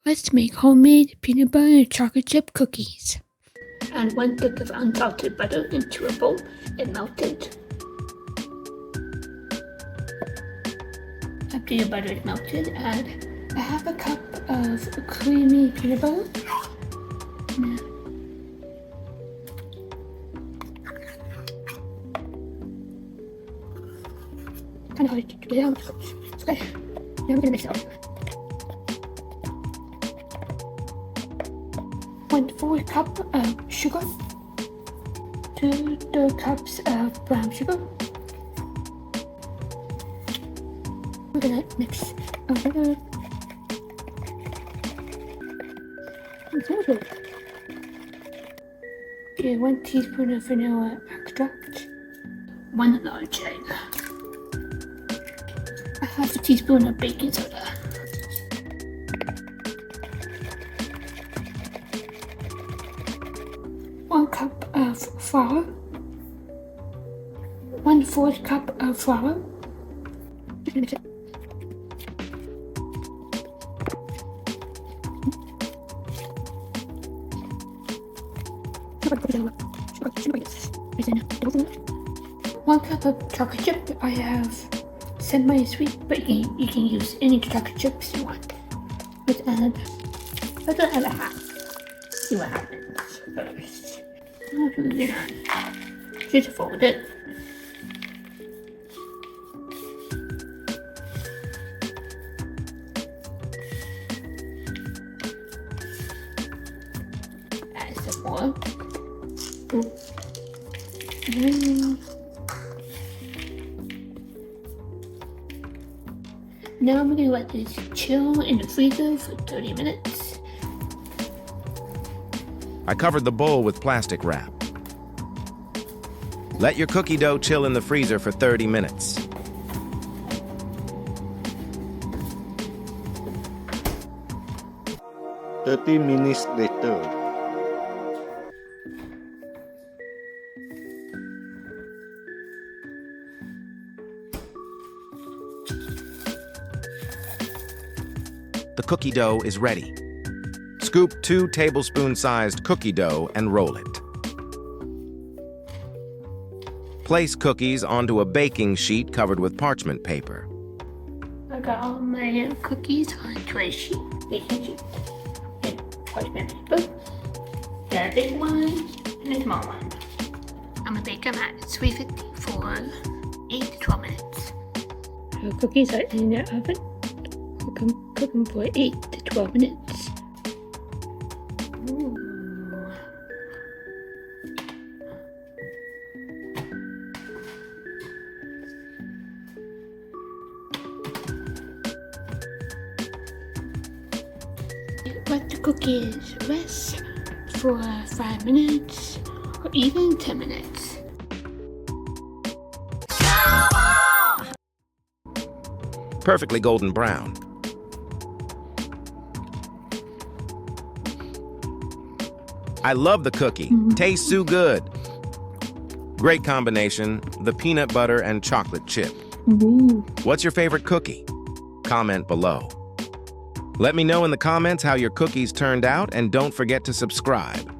Let's make homemade peanut butter and chocolate chip cookies. Add 1 stick of unsalted butter into a bowl and melt it. After your butter is melted, add a half a cup of creamy peanut butter. Kind of hard to get it out. It's okay. Now we're gonna mix it up. 1/4 cup of sugar, 2 cups of brown sugar. We're gonna mix a little. Okay, 1 teaspoon of vanilla extract, 1 large egg, a half a teaspoon of baking soda. 1 cup of flour, 1/4 cup of flour. Just gonna mix it. One cup of chocolate chip. I have semi-sweet, but you can use any chocolate chips you want. Let's add a half. See what happens first. Just fold it. Add some more. Now I'm gonna let this chill in the freezer for 30 minutes. I covered the bowl with plastic wrap. Let your cookie dough chill in the freezer for 30 minutes. Minutes later. The cookie dough is ready. Scoop 2 tablespoon-sized cookie dough and roll it. Place cookies onto a baking sheet covered with parchment paper. I got all my cookies onto a baking sheet and parchment paper. Got a big one and a small one. I'm gonna bake them at 350 for 8 to 12 minutes. Our cookies are in the oven. Cook them for 8 to 12 minutes. Ooh. Let the cookies rest for 5 minutes or even 10 minutes. Perfectly golden brown. I love the cookie. Tastes so good. Great combination, the peanut butter and chocolate chip. What's your favorite cookie? Comment below. Let me know in the comments how your cookies turned out, and don't forget to subscribe.